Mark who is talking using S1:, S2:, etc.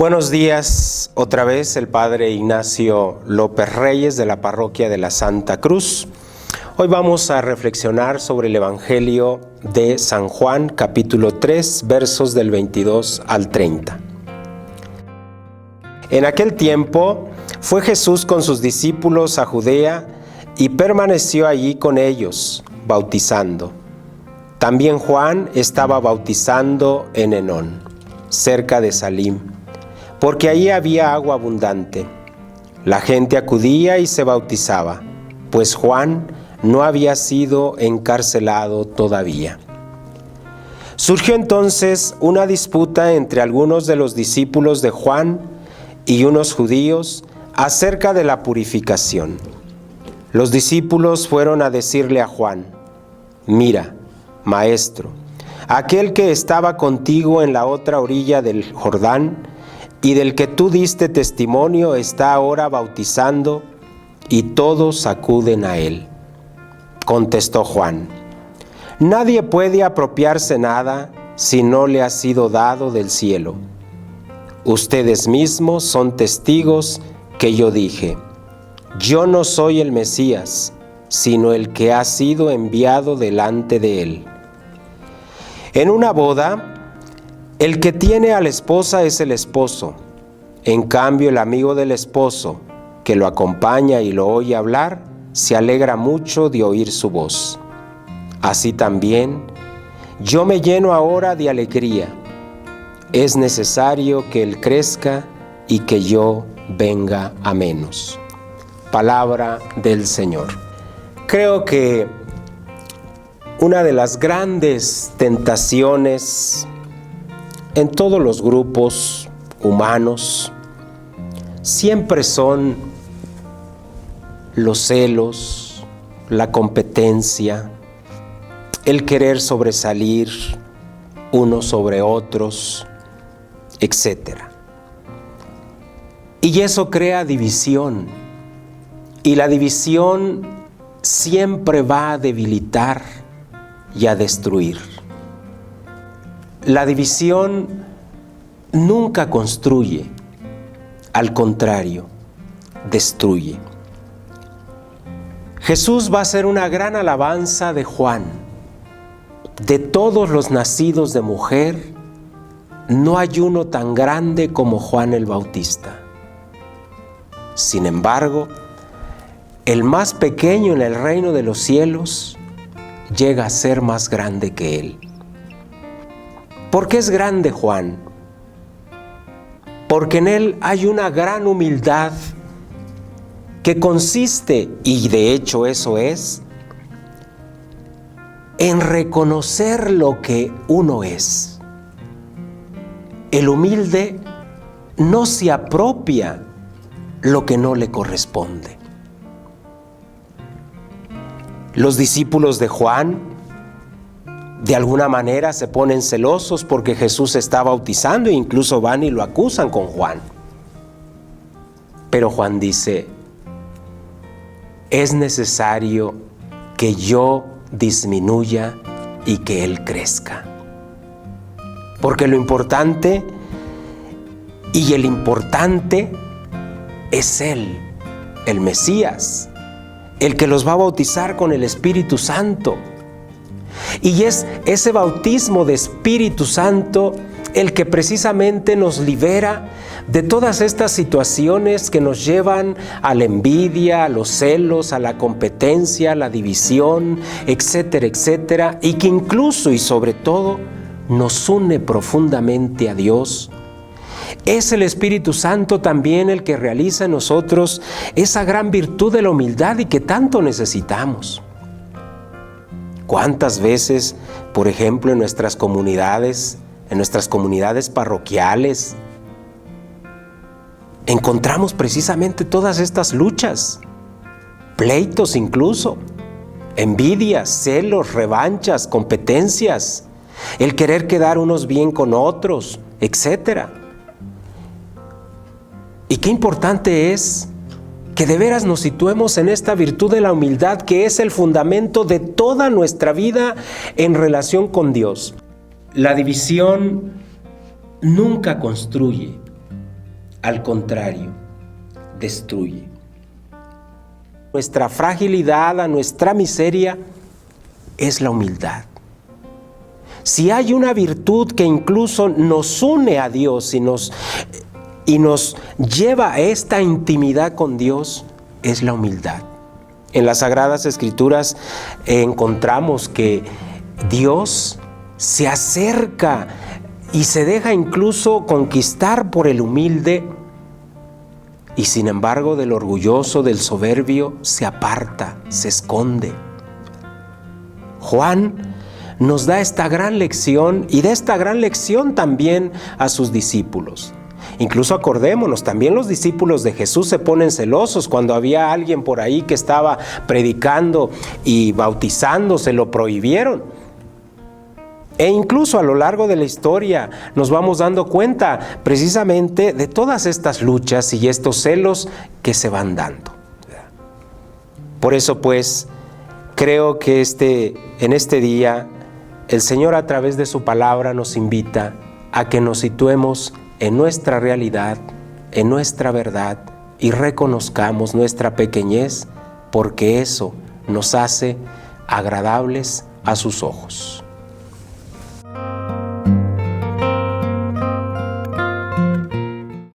S1: Buenos días, otra vez el Padre Ignacio López Reyes de la Parroquia de la Santa Cruz. Hoy vamos a reflexionar sobre el Evangelio de San Juan, capítulo 3, versos del 22 al 30. En aquel tiempo fue Jesús con sus discípulos a Judea y permaneció allí con ellos, bautizando. También Juan estaba bautizando en Enón, cerca de Salim, porque allí había agua abundante. La gente acudía y se bautizaba, pues Juan no había sido encarcelado todavía. Surgió entonces una disputa entre algunos de los discípulos de Juan y unos judíos acerca de la purificación. Los discípulos fueron a decirle a Juan: «Mira, Maestro, aquel que estaba contigo en la otra orilla del Jordán y del que tú diste testimonio está ahora bautizando y todos acuden a él». Contestó Juan: «Nadie puede apropiarse nada si no le ha sido dado del cielo. Ustedes mismos son testigos que yo dije: yo no soy el Mesías, sino el que ha sido enviado delante de él. En una boda, el que tiene a la esposa es el esposo. En cambio, el amigo del esposo, que lo acompaña y lo oye hablar, se alegra mucho de oír su voz. Así también, yo me lleno ahora de alegría. Es necesario que él crezca y que yo venga a menos». Palabra del Señor. Creo que una de las grandes tentaciones en todos los grupos humanos siempre son los celos, la competencia, el querer sobresalir unos sobre otros, etc. Y eso crea división, y la división siempre va a debilitar y a destruir. La división nunca construye, al contrario, destruye. Jesús va a hacer una gran alabanza de Juan. De todos los nacidos de mujer, no hay uno tan grande como Juan el Bautista. Sin embargo, el más pequeño en el reino de los cielos llega a ser más grande que él. ¿Por qué es grande Juan? Porque en él hay una gran humildad que consiste, y de hecho eso es, en reconocer lo que uno es. El humilde no se apropia lo que no le corresponde. Los discípulos de Juan, de alguna manera, se ponen celosos porque Jesús está bautizando e incluso van y lo acusan con Juan. Pero Juan dice: es necesario que yo disminuya y que él crezca. Porque lo importante y el importante es él, el Mesías, el que los va a bautizar con el Espíritu Santo. Y es ese bautismo de Espíritu Santo el que precisamente nos libera de todas estas situaciones que nos llevan a la envidia, a los celos, a la competencia, a la división, etcétera, etcétera, y que incluso y sobre todo nos une profundamente a Dios. Es el Espíritu Santo también el que realiza en nosotros esa gran virtud de la humildad y que tanto necesitamos. ¿Cuántas veces, por ejemplo, en nuestras comunidades parroquiales, encontramos precisamente todas estas luchas, pleitos incluso, envidias, celos, revanchas, competencias, el querer quedar unos bien con otros, etcétera? Y qué importante es que de veras nos situemos en esta virtud de la humildad, que es el fundamento de toda nuestra vida en relación con Dios. La división nunca construye, Al contrario, destruye. Nuestra fragilidad, a nuestra miseria, es la humildad. Si hay una virtud que incluso nos une a Dios y nos lleva a esta intimidad con Dios, es la humildad. En las Sagradas Escrituras encontramos que Dios se acerca y se deja incluso conquistar por el humilde, y sin embargo del orgulloso, del soberbio, se aparta, se esconde. Juan nos da esta gran lección y de esta gran lección también a sus discípulos. Incluso acordémonos, también los discípulos de Jesús se ponen celosos cuando había alguien por ahí que estaba predicando y bautizando, se lo prohibieron. E incluso a lo largo de la historia nos vamos dando cuenta precisamente de todas estas luchas y estos celos que se van dando. Por eso pues creo que en este día el Señor a través de su palabra nos invita a que nos situemos en nuestra realidad, en nuestra verdad y reconozcamos nuestra pequeñez, porque eso nos hace agradables a sus ojos.